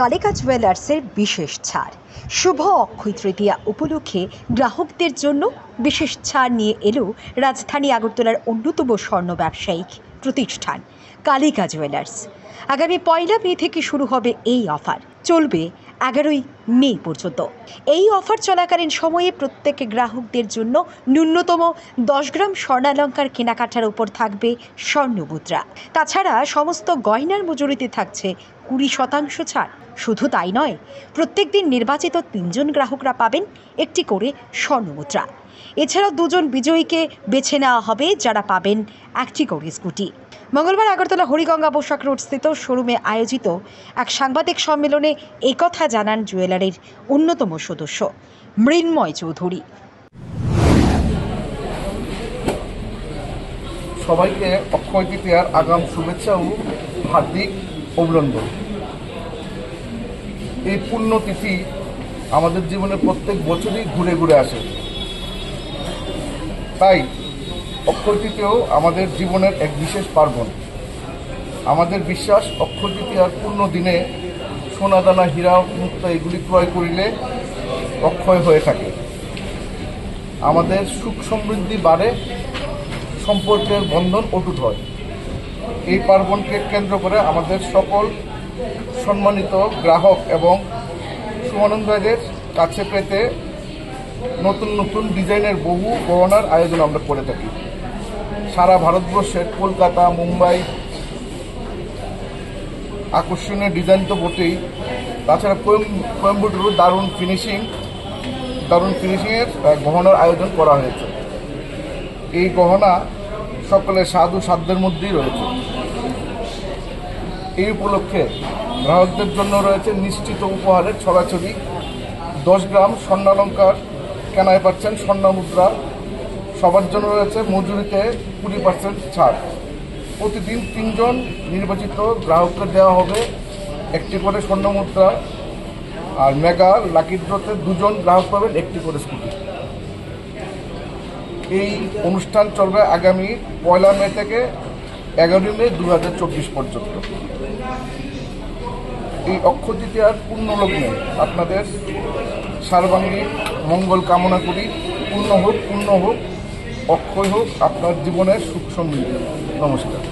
কালিকা জুয়েলার্সের বিশেষ ছাড়। শুভ অক্ষয় তৃতীয়া উপলক্ষে গ্রাহকদের জন্য বিশেষ ছাড় নিয়ে এলো রাজধানী আগরতলার অন্যতম স্বর্ণ ব্যবসায়িক প্রতিষ্ঠান কালিকা জুয়েলার্স। আগামী 1 মে থেকে শুরু হবে এই অফার, চলবে 11 মে পর্যন্ত। এই অফার চলাকালীন সময়ে প্রত্যেক গ্রাহকদের জন্য ন্যূনতম 10 গ্রাম স্বর্ণালংকার কেনাকাটার উপর থাকবে স্বর্ণ মুদ্রা। তাছাড়া সমস্ত গয়নার মজুরিতে থাকছে 20% ছাড়। শুধু তাই নয়, প্রত্যেক দিন নির্বাচিত 3 জন গ্রাহকরা পাবেন একটি করে স্বর্ণ মুদ্রা। এছাড়াও 2 জন বিজয়ীকে বেছে নেওয়া হবে, যারা পাবেন একটি করে স্কুটি। মঙ্গলবার আগরতলা হরিগঙ্গা পোশাক রোড স্থিত শোরুমে আয়োজিত এক সাংবাদিক সম্মেলনে একথা জানান জুয়েলারির অন্যতম সদস্য মৃন্ময় চৌধুরী। সবাইকে অক্ষয় তৃতীয়ার আগাম শুভেচ্ছা ও হার্দিক অভিনন্দন। এই পুণ্যতিথি আমাদের জীবনে প্রত্যেক বছরই ঘুরে ঘুরে আসে, তাই অক্ষয় তৃতীয়াও আমাদের জীবনের এক বিশেষ পার্বণ। আমাদের বিশ্বাস, অক্ষয় তৃতীয়ার পূর্ণ দিনে সোনাদানা, হীরা, মুক্তা এগুলি ক্রয় করিলে অক্ষয় হয়ে থাকে। আমাদের সুখ সমৃদ্ধি বাড়ে, সম্পর্কের বন্ধন অটুট হয়। এই পার্বণকে কেন্দ্র করে আমাদের সকল সম্মানিত গ্রাহক এবং সুমানন্দাদের কাছে পেতে নতুন নতুন ডিজাইনের বহু গহনার আয়োজন আমরা করে থাকি। সারা ভারতবর্ষের কলকাতা, মুম্বাই আকর্ষণীয় ডিজাইন তো বটেই, তাছাড়া কোয়েম্বাটুর দারুণ ফিনিশিংয়ের গহনার আয়োজন করা হয়েছে। এই গহনা সকলের সাধ্যের মধ্যেই রয়েছে। এই উপলক্ষে গ্রাহকদের জন্য রয়েছে নিশ্চিত উপহারের ছড়াছড়ি। 10 গ্রাম স্বর্ণালংকার কেনায় পাচ্ছেন স্বর্ণ মুদ্রা। সবার জন্য রয়েছে মজুরিতে 20% ছাড়। প্রতিদিন 3 জন নির্বাচিত গ্রাহককে দেওয়া হবে একটি করে স্বর্ণ মুদ্রা, আর মেগা লাকি ড্রতে 2 জন গ্রাহক পাবেন একটি করে স্কুটি। এই অনুষ্ঠান চলবে আগামী 1 মে থেকে 11 মে 2024 পর্যন্ত। এই অক্ষয় তৃতীয়ার পূর্ণ লগ্নে আপনাদের সার্বাঙ্গীন মঙ্গল কামনা করি। পূর্ণ হোক, অক্ষয় হোক আপনার জীবনের সুখ সমৃদ্ধি। নমস্কার।